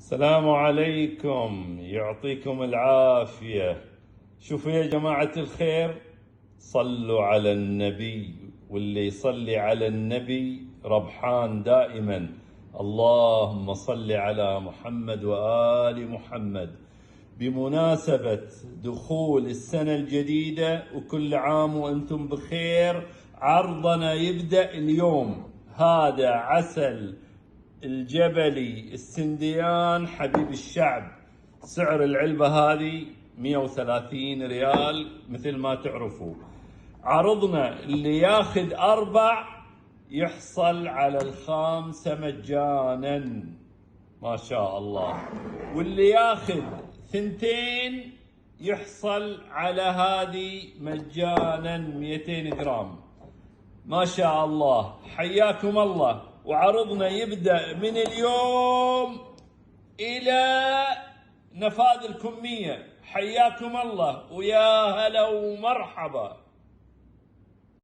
السلام عليكم، يعطيكم العافية. شوفوا يا جماعة الخير، صلوا على النبي، واللي يصلي على النبي ربحان دائما. اللهم صل على محمد وآل محمد. بمناسبة دخول السنة الجديدة وكل عام وأنتم بخير، عرضنا يبدأ اليوم. هذا عسل الجبلي السنديان حبيب الشعب، سعر العلبة هذه 130 ريال مثل ما تعرفوا. عرضنا اللي ياخذ 4 يحصل على ال5 مجانا، ما شاء الله، واللي ياخذ 2 يحصل على هذه مجانا 200 جرام. ما شاء الله، حياكم الله. وعرضنا يبدأ من اليوم إلى نفاذ الكمية. حياكم الله ويا هلا ومرحبا.